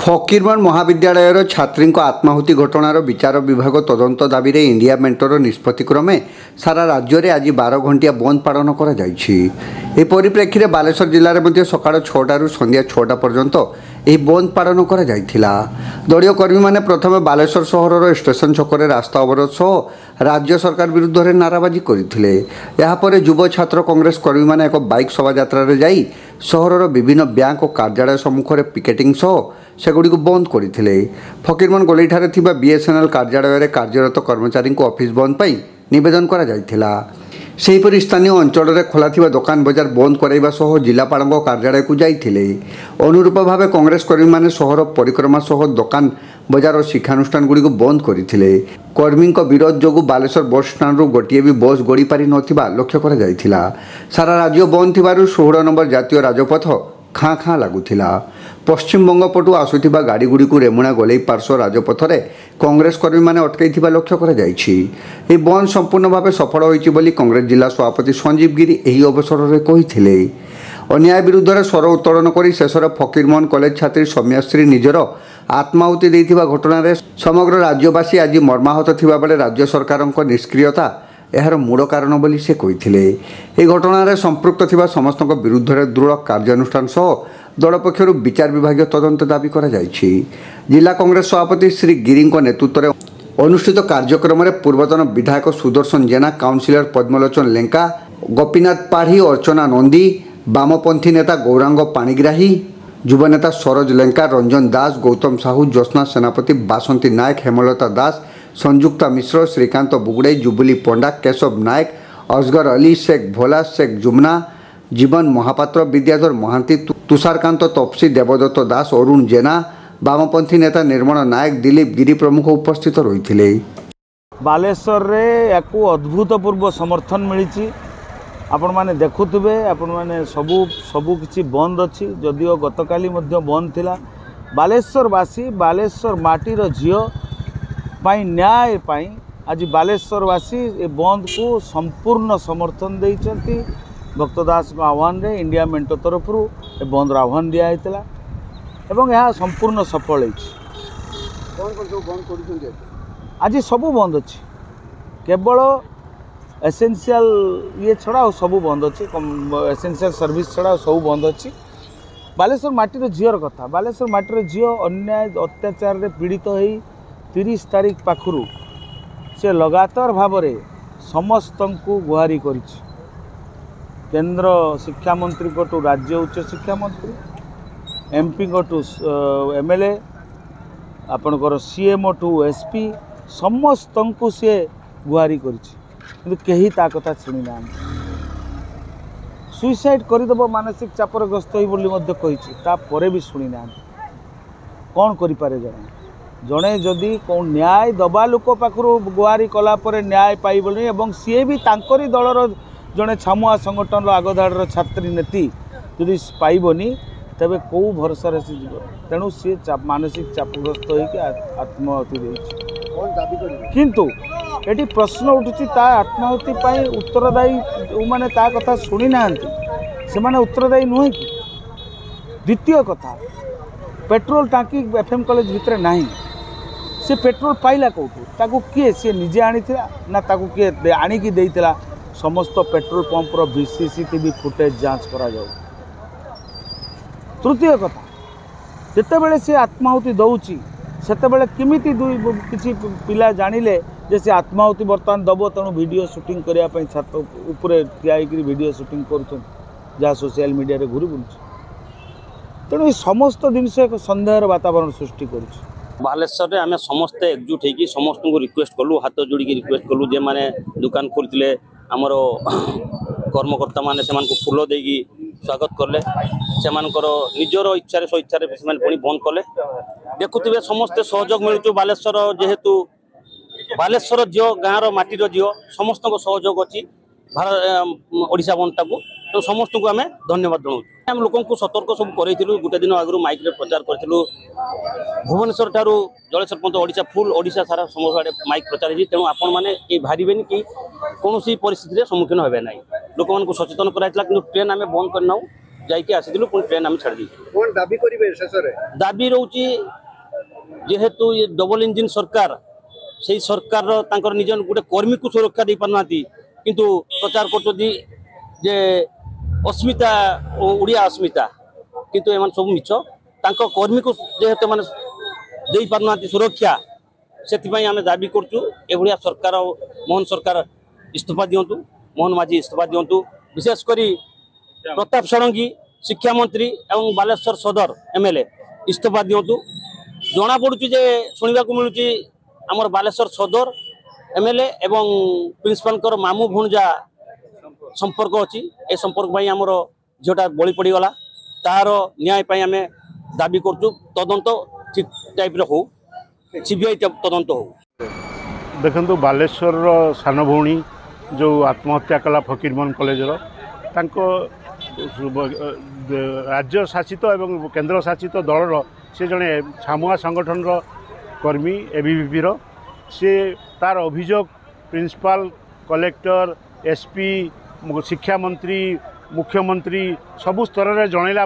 फकीरमोहन महाविद्यालय छात्री आत्माहुति घटनार विचार विभाग तदंत दाबी इंडिया मेंटर निष्पत्ति क्रमे सारा राज्य में आज 12 घंटिया बंद पालन कर परिप्रेक्षी में बालेश्वर जिले में सका 6टारू संध्या 6टा पर्यंत यह बंद पालन कर दलीय कर्मी मैंने प्रथम बालेश्वर सहर स्टेशन छकरे रास्ता अवरोध सह राज्य सरकार विरुद्ध में नाराबाजी करते यापर युव छात्र कांग्रेस कर्मी मैंने एक बाइक शोभा जाई सहर विभिन्न बैंक और कार्यालय सम्मुखें पिकेटिंग सह सेगुड़ी बंद करते फकीरमोहन गोलेईठारे थिबा बीएसएनएल कार्यालय कार्यरत कर्मचारी ऑफिस बंद पाई निवेदन करा जायथिला। सेहीपरि स्थानीय अंचल में खोला दुकान बजार बंद कराइबा सह जिलापाल कार्यालय को जाइथिले। अनुरूप भाव कांग्रेस कर्मी माने सहर परिक्रमा सह दुकान बजार और शिक्षानुष्ठान गुड़ी बंद करथिले। कर्मी विरोध जो बालेश्वर बस स्टाण्ड गोटे भी बस गड़ी पारि नथिबा लक्ष्य करा जायथिला। सारा राज्य बंद थिबारु 16 नंबर जातीय राजपथ खाँ खाँ लगुला। पश्चिमबंग पटु आसुथिबा गाड़ी गुड़ी को रेमुणा गोलेई पार्श्व राजपथ में कांग्रेस कर्मी मैंने अटकई लक्ष्य कर बंद संपूर्ण भाव सफल होइछि बोली कांग्रेस जिला सभापति संजीव गिरी एही अवसर में कहिथिले। अन्याय विरुद्ध में स्वर उत्तोलन कर शेष फकीरमोहन कॉलेज छात्री सौम्याश्री निजर आत्माहुति देइथिबा घटना रे समग्र राज्यवासी आज मर्माहत थिबा बेले राज्य सरकार निष्क्रियता यार मूल कारण बोली से कहिथिले। ए घटना रे संपृक्त थिबा समस्त विरुद्ध में दृढ़ कार्यानुष्ठान सह दल पक्षर विचार विभाग तदंत दाबी करा जायछि। जिला कांग्रेस सभापति श्री गिरी नेतृत्व में अनुष्ठित कार्यक्रम में पूर्वतन विधायक सुदर्शन जेना, काउंसिलर पद्मलोचन लेंका, गोपीनाथ पाढ़ी, अर्चना नंदी, वामपंथी नेता गौरांग पाणिग्राही, युव नेता सरोज लेंका, रंजन दास, गौतम साहू, ज्योत्स्ना सेनापति, बासंती नायक, हेमलता दास, संयुक्ता मिश्र, श्रीकांत बुगड़े, जुबली पंडा, केशव नायक, असगर अली, शेख भोला, शेख जुमना, जीवन महापात्र, विद्याधर महांती, तुषारकांत तपसी, देवदत्त दास, अरुण जेना, वामपंथी नेता निर्मल नायक, दिलीप गिरी प्रमुख उपस्थित रही। बालेश्वर रे याकू अद्भुतपूर्व समर्थन मिली। आपण माने देखुथिबे, आपण माने सबू किछि बंद अछि, जदिओ गतकाली मध्य बंद थिला। बालेश्वरवासी बालेश्वर माटीर झियो पाई न्याय पाई आज बालेश्वरवासी ए बंद को संपूर्ण समर्थन देइचंती। भक्तदास आह्वान रे इंडिया मेंटो तरफ ए बंद आह्वान दिया होता एवं यह संपूर्ण सफल आज सबू बंद अच्छी केवल एसेंशियल ये छड़ा सबू बंद अच्छी एसेंशियल सर्विस छड़ा सबू बंद अच्छी। बालेश्वर माटीर झीर कथा बालेश्वर माटीर झील अन्याय अत्याचार रे पीड़ित हो 30 तारीख पाखु से लगातार भाव में समस्त को गुहारी कर केंद्र शिक्षा मंत्री को राज्य उच्च शिक्षा मंत्री, एमपी को एमएलए, आपणकर सीएमओ टू एसपी समस्त को सी गुहारी कही कथा शुणी ना। सुइसाइड करदेव मानसिक चापर ग्रस्त होपर भी शुणी ना। कौन करें जड़े जदि कौन न्याय दबा लोक पाखु गुहारी कलापर न्याय पाइबनी और सी भी तांकरी दलर जड़े छामुआ संगठन आगधाड़ छात्री नेती जदि पाइबनी तेबे कौ भरोसा सी जीव तेणु सी मानसिक चापग्रस्त होकर आत्माहुति दे किंतु ये प्रश्न उठुची आत्माहुति पाई उत्तरदायी जो मैंने कथा शुणी ना से उत्तरदायी नुहे कि। द्वितीय कथा पेट्रोल टांकी एफएम कॉलेज भितर नहीं से पेट्रोल पाइला कौटू किए सी निजे आनी ना किए आणिकी देइतिला। समस्त पेट्रोल पंपर सीसीटीवी फुटेज जांच करा जाऊ। तृतीय कथा जितेबले सी आत्माहुति दौची सेतेबले किमिति किसी पिला जानिले जे से आत्माहुति बर्तमान दब तेणु वीडियो शूटिंग करने छात उपरे ठिया वीडियो शूटिंग कर जहाँ सोशल मीडिया रे घूरी बुलूँ तेणु समस्त जिनस एक सन्देहर वातावरण सृष्टि करुच्ची। बालेश्वर में आम समस्ते एकजुट होगी समस्त को रिक्वेस्ट कलु हाथ जोड़ी रिक्वेस्ट कलु जे मैंने दुकान खोलते आमर कर्मकर्ता माने से फूल देगी स्वागत कले से निजर इच्छा स्वेच्छा से पुणी बंद कले। देखुवे समस्ते सहयोग मिलूँ बालेश्वर जेहेतु बालेश्वर झील गाँव माटीर झील समस्त सहयोग अच्छी ओडिशा बंदटा को तो समस्त को आम धन्यवाद जनाऊँ। आम लोक सतर्क सब करूँ गोटे दिन आगु माइक प्रचार करूँ भुवनेश्वर ठारू जलेश्वर पर्यटन ओडिशा फुल ओडिशा सारा समस्त माइक प्रचार है तेणु आपण मैंने कहीं भारे कि कौन परिस्थिति सम्मुखीन हे ना लोक सचेतन कराइला कि ट्रेन आम बंद करना जाइके आसिलु पुणी ट्रेन आम छाड़ी कौन दाबी करेंगे शेष में? दाबी रोची जेहेतु ये डबल इंजिन सरकार से सरकार तांकर निज गोटे कर्मी को सुरक्षा दे पारना किंतु प्रचार कर जे अस्मिता ओडिया अस्मिता किंतु एमान सब मिछ तांको कर्मी को जेहेतु माने दे पारना सुरक्षा से आम दाबी करचु एभलिया सरकार मोहन सरकार इस्तीफा दिंतु मोहन माझी इस्तीफा दिंतु विशेषकर प्रताप षडंगी शिक्षा मंत्री एवं बालेश्वर सदर एमएलए इस्तीफा दिंतु जना पड़ुची जे शुणा मिलूँ आमर बालेश्वर सदर एमएलए एवं प्रिंसिपाल मामू भणजा संपर्क अच्छी ए संपर्क आमर झीटा बलि पड़गला तार न्याय आम दाबी करचु तदंत ठीक टाइप हो सीबीआई तदंत हो। देखु बालेश्वर सान भौणी जो आत्महत्या कला फकीरमोहन कॉलेजर राज्य शासित एवं केंद्र शासित दलर से जड़े छामुआ संगठन कर्मी एबीवीपी से तार अभियोग प्रिंसिपाल कलेक्टर एसपी शिक्षा मंत्री मुख्यमंत्री सबु स्तर में जनइला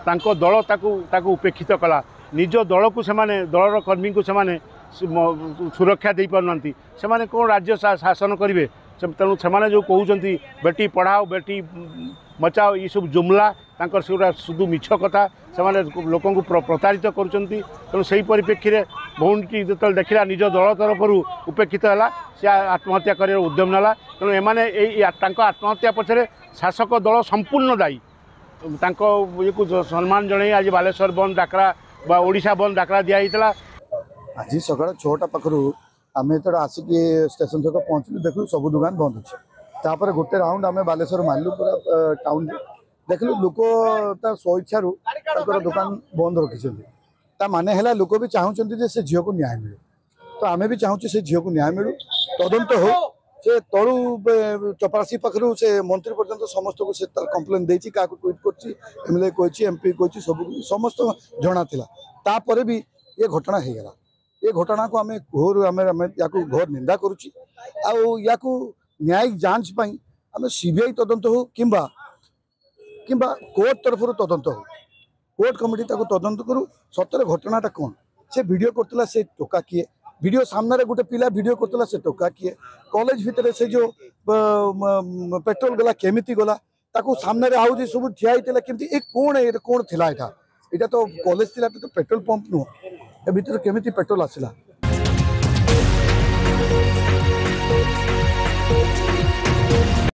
तांको दल ताकू उपेक्षित कला निज दल को सेमाने दलर कर्मी को सेमाने सुरक्षा दे पारना से कौन राज्य शासन करेंगे तेणु से जो कहते बेटी पढ़ाओ बेटी बचाओ ये सब जुमला तांकर सेगुड़ा शुधु मिछ कथा से लोक प्रतारित करूँ से परिप्रेक्षी में भौणी जो देखला निज दल तरफ उपेक्षित है सी आत्महत्या कर उद्यम नाला तेणु एमाने आत्महत्या पछरे शासक दल संपूर्ण दायी ये को सम्मान जन आज बालेश्वर बंद डाकरा बा ओडिशा बंद डाकरा दिखाई आज सका 6टा पाखु आम ये आसिक स्टेशन तक पहुँचलु देखु सब दुकान बंद अच्छे तापर गोटे राउंड आम बालेश्वर मारलु पूरा टाउन देखलु लोक स्वेच्छा दुकान बंद रखी माने है लोक भी चाहते से झील को न्याय मिले तो आम भी चाहूँ से झील को न्याय मिलू तदंत हो से तलू चपरासी पाखु से मंत्री पर्यंत समस्त को से कंप्लेन देती क्या ट्वीट कर एमएलए कही एमपी कही सब समस्त जना तापर भी ये घटना हो गला ये घटना को आम घोर आम या घोर निंदा करुच्ची या न्यायिक जांच आम सीबीआई तदंत हो किंबा कोर्ट तरफ तदंत हो कोर्ट कमिटी तदंत करू सतर घटनाटा कौन से वीडियो करतला से टोका किए वीडियो सामने गोटे पिला वीडियो करतला से टोका किए कॉलेज भितर से जो पेट्रोल गला केमिति गला ताको सामने आउ सब ठिया होता केमती कौन थिला यहाँ तो कॉलेज थिला तो पेट्रोल पंप नुह ए भितर केमिति पेट्रोल आसला।